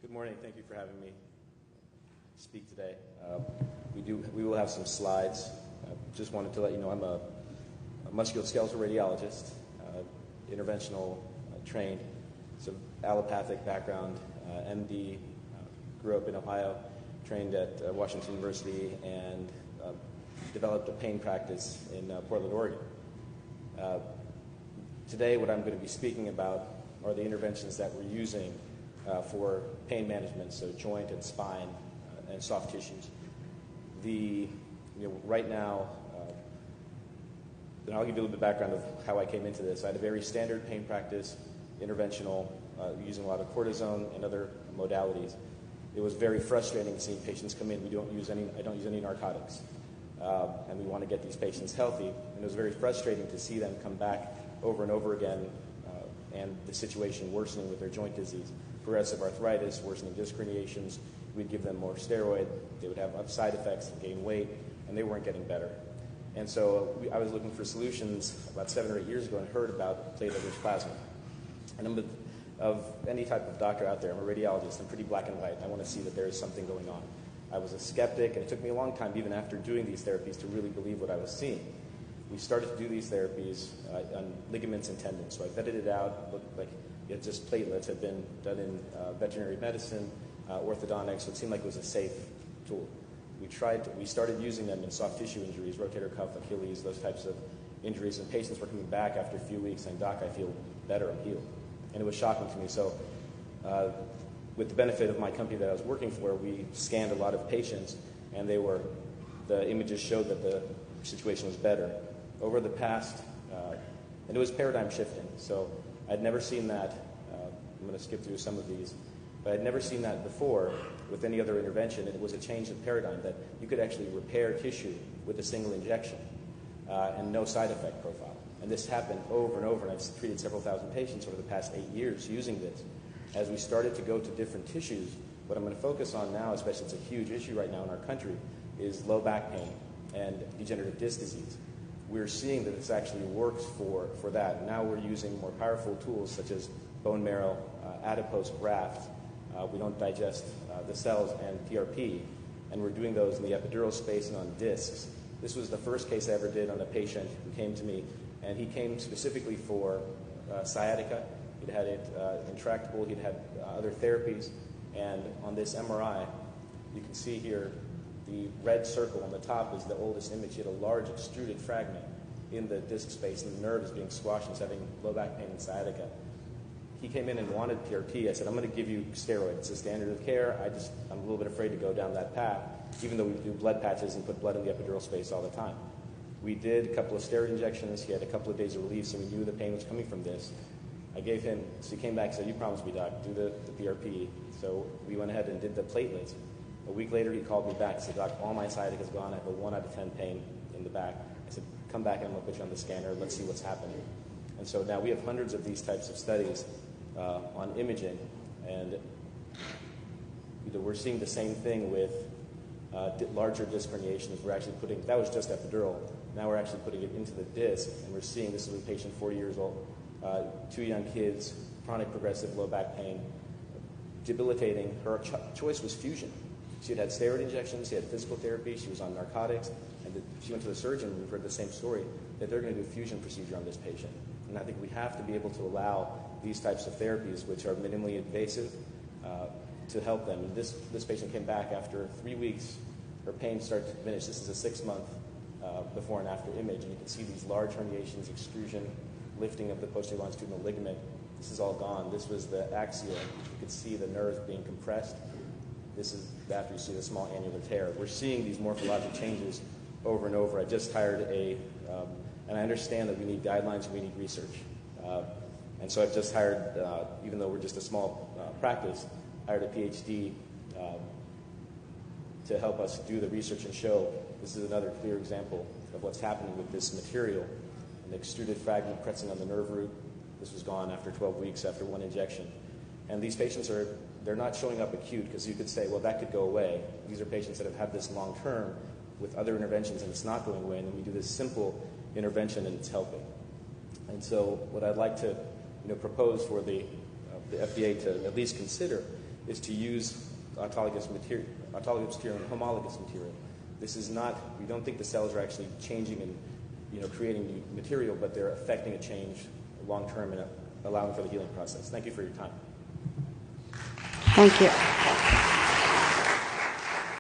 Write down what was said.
Good morning. Thank you for having me speak today. We will have some slides. Just wanted to let you know I'm a musculoskeletal radiologist, interventional trained, so allopathic background, MD, grew up in Ohio, trained at Washington University, and developed a pain practice in Portland, Oregon. Today what I'm going to be speaking about are the interventions that we're using for pain management, so joint and spine and soft tissues. Right now, and I'll give you a little bit of background of how I came into this. I had a very standard pain practice, interventional, using a lot of cortisone and other modalities. It was very frustrating seeing patients come in. I don't use any narcotics, and we want to get these patients healthy. And it was very frustrating to see them come back over and over again, and the situation worsening with their joint disease. Progressive arthritis, worsening disc herniations. We'd give them more steroid. They would have side effects and gain weight, and they weren't getting better. And so I was looking for solutions about 7 or 8 years ago and heard about platelet-rich plasma. And I'm of any type of doctor out there. I'm a radiologist. I'm pretty black and white. I want to see that there is something going on. I was a skeptic, and it took me a long time, even after doing these therapies, to really believe what I was seeing. We started to do these therapies on ligaments and tendons. So I vetted it out. It looked like just platelets had been done in veterinary medicine, orthodontics, so it seemed like it was a safe tool. We started using them in soft tissue injuries, rotator cuff, Achilles, those types of injuries, and patients were coming back after a few weeks saying, "Doc, I feel better, I'm healed." And it was shocking to me. So with the benefit of my company that I was working for, we scanned a lot of patients, and the images showed that the situation was better. Over the past, and it was paradigm shifting, so I'd never seen that. I'm going to skip through some of these, but I'd never seen that before with any other intervention. It was a change in paradigm that you could actually repair tissue with a single injection and no side effect profile. And this happened over and over, and I've treated several thousand patients over the past 8 years using this. As we started to go to different tissues, what I'm going to focus on now, especially it's a huge issue right now in our country, is low back pain and degenerative disc disease. We're seeing that this actually works for that. Now we're using more powerful tools such as bone marrow, adipose graft. We don't digest the cells, and PRP, and we're doing those in the epidural space and on discs. This was the first case I ever did on a patient who came to me, and he came specifically for sciatica. He'd had it intractable. He'd had other therapies, and on this MRI, you can see here the red circle on the top is the oldest image. He had a large extruded fragment in the disc space, and the nerve is being squashed, and he's having low back pain and sciatica. He came in and wanted PRP. I said, "I'm going to give you steroid. It's a standard of care. I'm a little bit afraid to go down that path, even though we do blood patches and put blood in the epidural space all the time." We did a couple of steroid injections. He had a couple of days of relief, so we knew the pain was coming from this. I gave him, so he came back and said, "You promised me, Doc, do the PRP." So we went ahead and did the platelets. A week later, he called me back and said, "Doc, all my sciatica is gone. I have a 1 out of 10 pain in the back." I said, "Come back and I'm going to put you on the scanner. Let's see what's happening." And so now we have hundreds of these types of studies on imaging, and we're seeing the same thing with larger disc herniations. We're actually that was just epidural. Now we're actually putting it into the disc, and we're seeing, this is a patient 40 years old, 2 young kids, chronic progressive low back pain, debilitating. Her choice was fusion. She had steroid injections, she had physical therapy, she was on narcotics, and she went to the surgeon, and we've heard the same story, that they're going to do a fusion procedure on this patient. And I think we have to be able to allow these types of therapies, which are minimally invasive, to help them. And this patient came back after 3 weeks. Her pain started to diminish. This is a 6-month before and after image, and you can see these large herniations, extrusion, lifting of the posterior longitudinal ligament. This is all gone. This was the axial. You could see the nerve being compressed. This is after you see the small annular tear. We're seeing these morphologic changes over and over. I just hired and I understand that we need guidelines and we need research. And so I've just hired, even though we're just a small practice, hired a PhD to help us do the research and show this is another clear example of what's happening with this material. An extruded fragment pressing on the nerve root. This was gone after 12 weeks after 1 injection. And these patients they're not showing up acute, because you could say, well, that could go away. These are patients that have had this long term with other interventions, and it's not going away, and then we do this simple intervention and it's helping. And so what I'd like to propose for the FDA to at least consider is to use autologous material and homologous material. This is not, we don't think the cells are actually changing and creating new material, but they're affecting a change long term and allowing for the healing process. Thank you for your time. Thank you.